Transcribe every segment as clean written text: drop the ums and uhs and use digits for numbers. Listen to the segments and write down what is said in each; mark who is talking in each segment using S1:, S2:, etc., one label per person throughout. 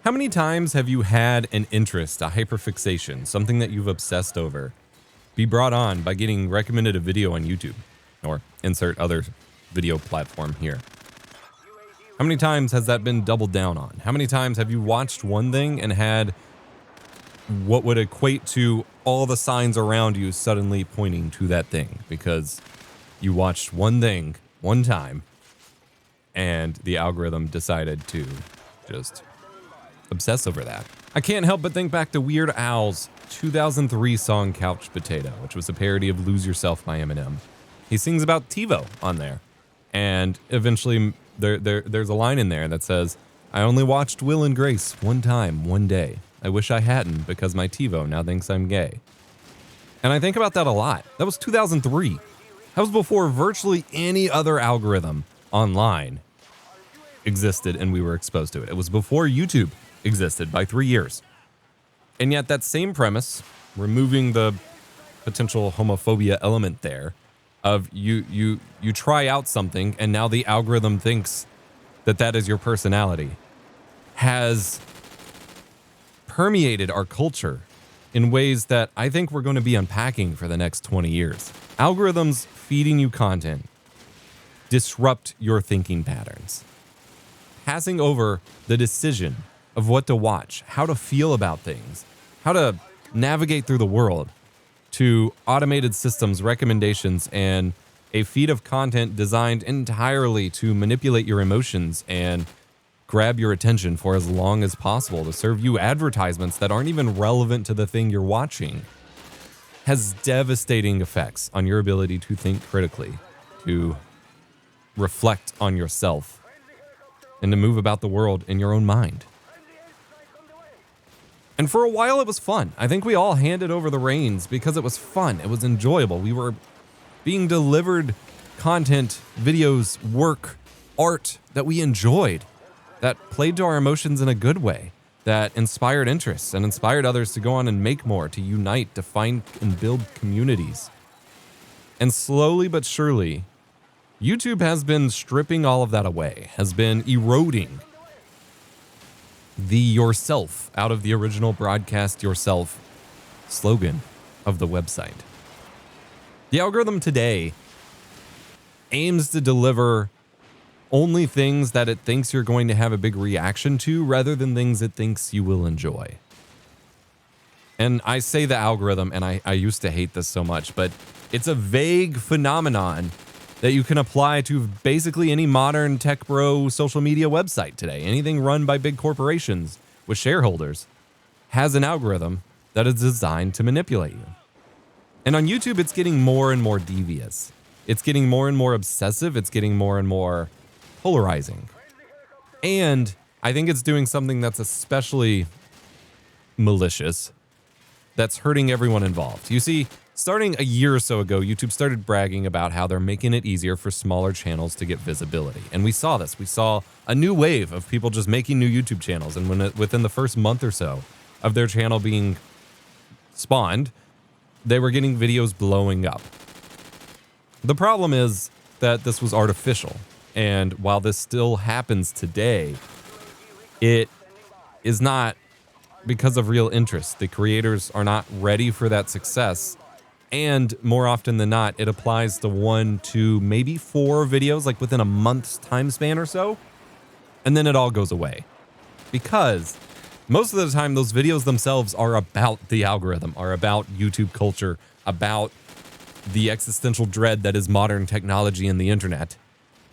S1: How many times have you had an interest, a hyperfixation, something that you've obsessed over, be brought on by getting recommended a video on YouTube? Or insert other video platform here. How many times has that been doubled down on? How many times have you watched one thing and had what would equate to all the signs around you suddenly pointing to that thing? Because you watched one thing, one time, and the algorithm decided to just obsess over that. I can't help but think back to Weird Al's 2003 song Couch Potato, which was a parody of Lose Yourself by Eminem. He sings about TiVo on there. And eventually there's a line in there that says, I only watched Will and Grace one time, one day. I wish I hadn't because my TiVo now thinks I'm gay. And I think about that a lot. That was 2003. That was before virtually any other algorithm online existed and we were exposed to it. It was before YouTube existed by 3 years. And yet that same premise, removing the potential homophobia element there, of you try out something and now the algorithm thinks that that is your personality, has permeated our culture in ways that I think we're going to be unpacking for the next 20 years. Algorithms feeding you content disrupt your thinking patterns. Passing over the decision of what to watch, how to feel about things, how to navigate through the world, to automated systems, recommendations, and a feed of content designed entirely to manipulate your emotions and grab your attention for as long as possible to serve you advertisements that aren't even relevant to the thing you're watching, has devastating effects on your ability to think critically, to reflect on yourself, and to move about the world in your own mind. And for a while it was fun. I think we all handed over the reins because it was fun. It was enjoyable. We were being delivered content, videos, work, art that we enjoyed, that played to our emotions in a good way, that inspired interests and inspired others to go on and make more, to unite, to find and build communities. And slowly but surely, YouTube has been stripping all of that away, has been eroding the yourself out of the original broadcast yourself slogan of the website. The algorithm today aims to deliver only things that it thinks you're going to have a big reaction to rather than things it thinks you will enjoy. And I say the algorithm, and I used to hate this so much, but it's a vague phenomenon that you can apply to basically any modern tech bro social media website today. Anything run by big corporations with shareholders has an algorithm that is designed to manipulate you. And on YouTube, it's getting more and more devious. It's getting more and more obsessive. It's getting more and more polarizing. And I think it's doing something that's especially malicious, that's hurting everyone involved. You see, starting a year or so ago, YouTube started bragging about how they're making it easier for smaller channels to get visibility. And we saw this. We saw a new wave of people just making new YouTube channels. And within the first month or so of their channel being spawned, they were getting videos blowing up. The problem is that this was artificial. And while this still happens today, it is not because of real interest. The creators are not ready for that success. And more often than not, it applies to 1, 2, maybe 4 videos, like within a month's time span or so. And then it all goes away. Because most of the time, those videos themselves are about the algorithm, are about YouTube culture, about the existential dread that is modern technology and the internet,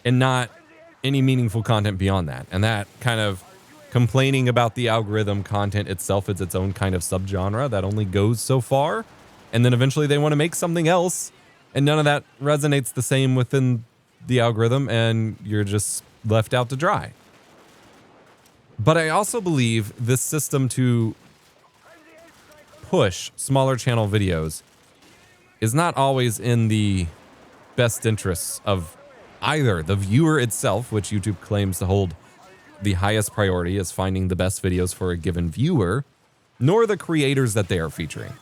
S1: and not any meaningful content beyond that. And that kind of complaining about the algorithm content itself is its own kind of subgenre that only goes so far. And then eventually they want to make something else, and none of that resonates the same within the algorithm, and you're just left out to dry. But I also believe this system to push smaller channel videos is not always in the best interests of either the viewer itself, which YouTube claims to hold the highest priority as finding the best videos for a given viewer, nor the creators that they are featuring.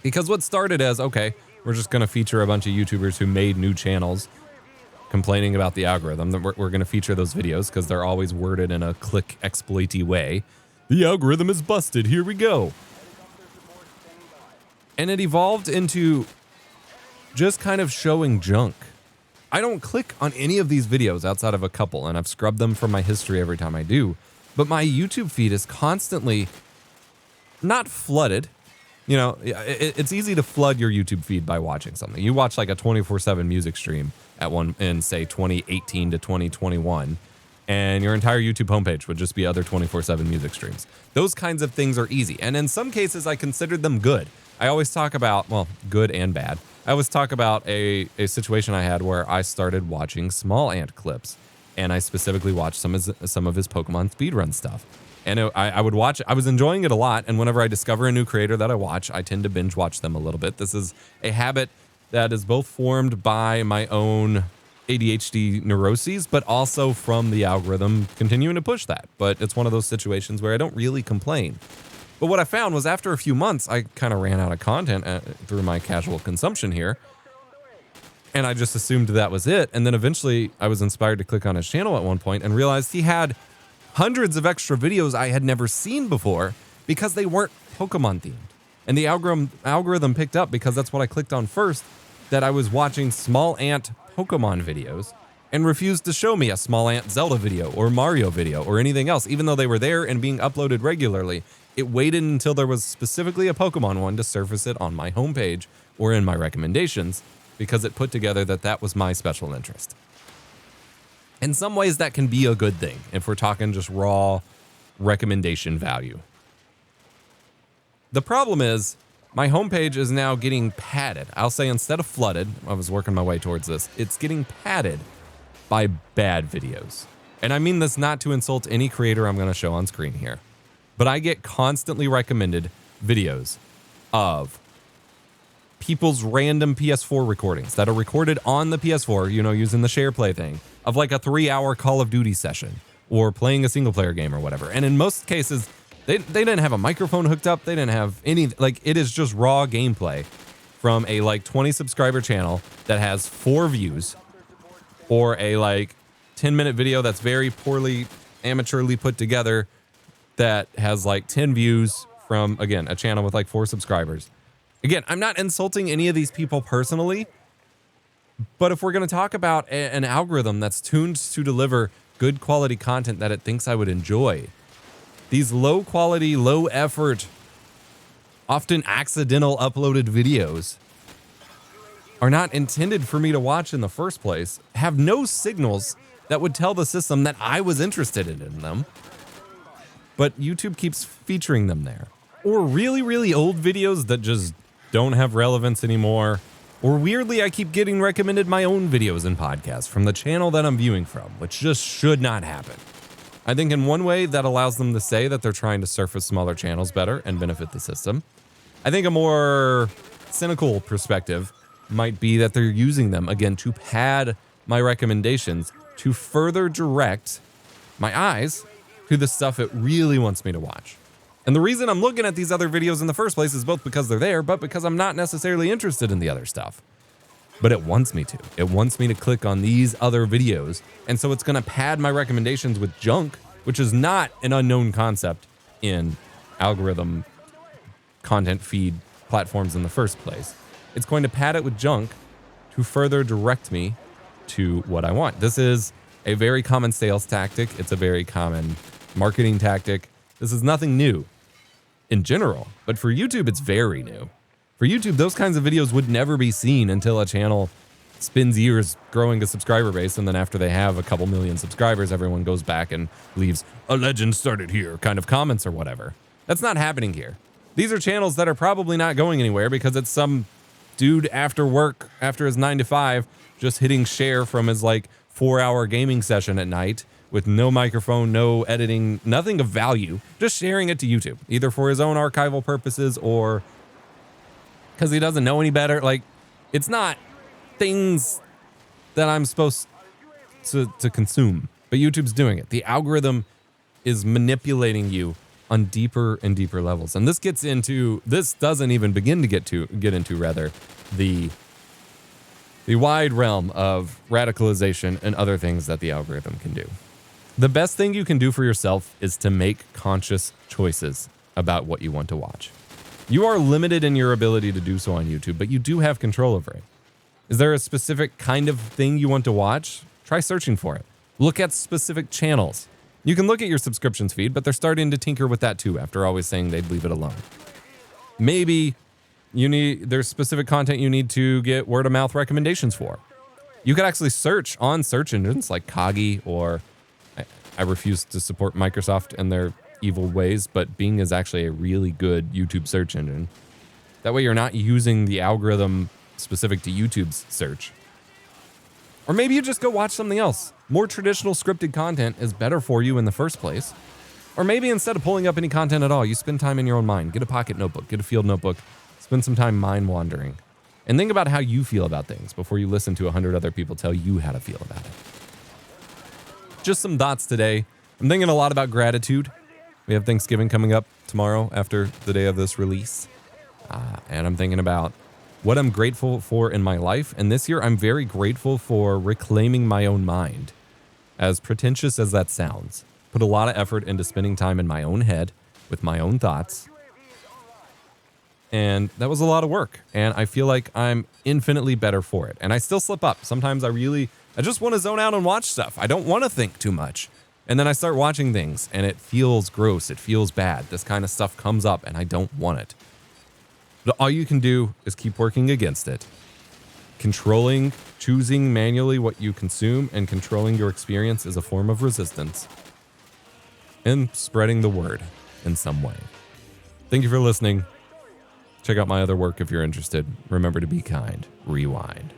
S1: Because what started as, okay, we're just going to feature a bunch of YouTubers who made new channels, complaining about the algorithm. We're going to feature those videos because they're always worded in a click exploity way. The algorithm is busted. Here we go. And it evolved into just kind of showing junk. I don't click on any of these videos outside of a couple, and I've scrubbed them from my history every time I do. But my YouTube feed is constantly not flooded. You know, it's easy to flood your YouTube feed by watching something. You watch like a 24/7 music stream at one in say 2018 to 2021, and your entire YouTube homepage would just be other 24/7 music streams. Those kinds of things are easy. And in some cases, I considered them good. I always talk about, well, good and bad. I always talk about a situation I had where I started watching Small Ant clips, and I specifically watched some of his Pokemon speedrun stuff. And I would watch, I was enjoying it a lot, and whenever I discover a new creator that I watch, I tend to binge watch them a little bit. This is a habit that is both formed by my own ADHD neuroses, but also from the algorithm continuing to push that. But it's one of those situations where I don't really complain. But what I found was after a few months, I kind of ran out of content through my casual consumption here. And I just assumed that was it. And then eventually I was inspired to click on his channel at one point and realized he had hundreds of extra videos I had never seen before because they weren't Pokemon themed. And the algorithm picked up, because that's what I clicked on first, that I was watching Small Ant Pokemon videos and refused to show me a Small Ant Zelda video or Mario video or anything else, even though they were there and being uploaded regularly. It waited until there was specifically a Pokemon one to surface it on my homepage or in my recommendations, because it put together that that was my special interest. In some ways, that can be a good thing if we're talking just raw recommendation value. The problem is my homepage is now getting padded. I'll say instead of flooded, I was working my way towards this, it's getting padded by bad videos. And I mean this not to insult any creator I'm going to show on screen here, but I get constantly recommended videos of people's random PS4 recordings that are recorded on the PS4, you know, using the share play thing, of like a 3-hour Call of Duty session or playing a single player game or whatever. And in most cases, they didn't have a microphone hooked up. They didn't have any, like, it is just raw gameplay from a like 20 subscriber channel that has 4 views, or a like 10-minute video that's very poorly amateurly put together that has like 10 views from, again, a channel with like 4 subscribers. Again, I'm not insulting any of these people personally, but if we're going to talk about an algorithm that's tuned to deliver good quality content that it thinks I would enjoy, these low quality, low effort, often accidental uploaded videos are not intended for me to watch in the first place, have no signals that would tell the system that I was interested in them, but YouTube keeps featuring them there. Or really, really old videos that just don't have relevance anymore. Or weirdly, I keep getting recommended my own videos and podcasts from the channel that I'm viewing from, which just should not happen. I think in one way that allows them to say that they're trying to surface smaller channels better and benefit the system. I think a more cynical perspective might be that they're using them, again, to pad my recommendations to further direct my eyes to the stuff it really wants me to watch. And the reason I'm looking at these other videos in the first place is both because they're there, but because I'm not necessarily interested in the other stuff. But it wants me to. It wants me to click on these other videos, and so it's going to pad my recommendations with junk, which is not an unknown concept in algorithm content feed platforms in the first place. It's going to pad it with junk to further direct me to what I want. This is a very common sales tactic. It's a very common marketing tactic. This is nothing new in general, but for YouTube, it's very new. For YouTube, those kinds of videos would never be seen until a channel spends years growing a subscriber base, and then after they have a couple million subscribers, everyone goes back and leaves "a legend started here" kind of comments or whatever. That's not happening here. These are channels that are probably not going anywhere because it's some dude after work, after his 9 to 5, just hitting share from his like 4-hour gaming session at night with no microphone, no editing, nothing of value, just sharing it to YouTube, either for his own archival purposes or because he doesn't know any better. Like, it's not things that I'm supposed to consume, but YouTube's doing it. The algorithm is manipulating you on deeper and deeper levels. And this doesn't even begin to get into the the wide realm of radicalization and other things that the algorithm can do. The best thing you can do for yourself is to make conscious choices about what you want to watch. You are limited in your ability to do so on YouTube, but you do have control over it. Is there a specific kind of thing you want to watch? Try searching for it. Look at specific channels. You can look at your subscriptions feed, but they're starting to tinker with that too after always saying they'd leave it alone. Maybe there's specific content you need to get word of mouth recommendations for. You could actually search on search engines like Kagi, or I refuse to support Microsoft and their evil ways, but Bing is actually a really good YouTube search engine. That way you're not using the algorithm specific to YouTube's search. Or maybe you just go watch something else. More traditional scripted content is better for you in the first place. Or maybe instead of pulling up any content at all, you spend time in your own mind. Get a pocket notebook, get a field notebook, spend some time mind wandering. And think about how you feel about things before you listen to 100 other people tell you how to feel about it. Just some thoughts today. I'm thinking a lot about gratitude. We have Thanksgiving coming up tomorrow after the day of this release. And I'm thinking about what I'm grateful for in my life. And this year, I'm very grateful for reclaiming my own mind. As pretentious as that sounds, put a lot of effort into spending time in my own head with my own thoughts. And that was a lot of work. And I feel like I'm infinitely better for it. And I still slip up. Sometimes I just want to zone out and watch stuff. I don't want to think too much. And then I start watching things and it feels gross. It feels bad. This kind of stuff comes up and I don't want it. But all you can do is keep working against it. Choosing manually what you consume and controlling your experience is a form of resistance. And spreading the word in some way. Thank you for listening. Check out my other work if you're interested. Remember to be kind. Rewind.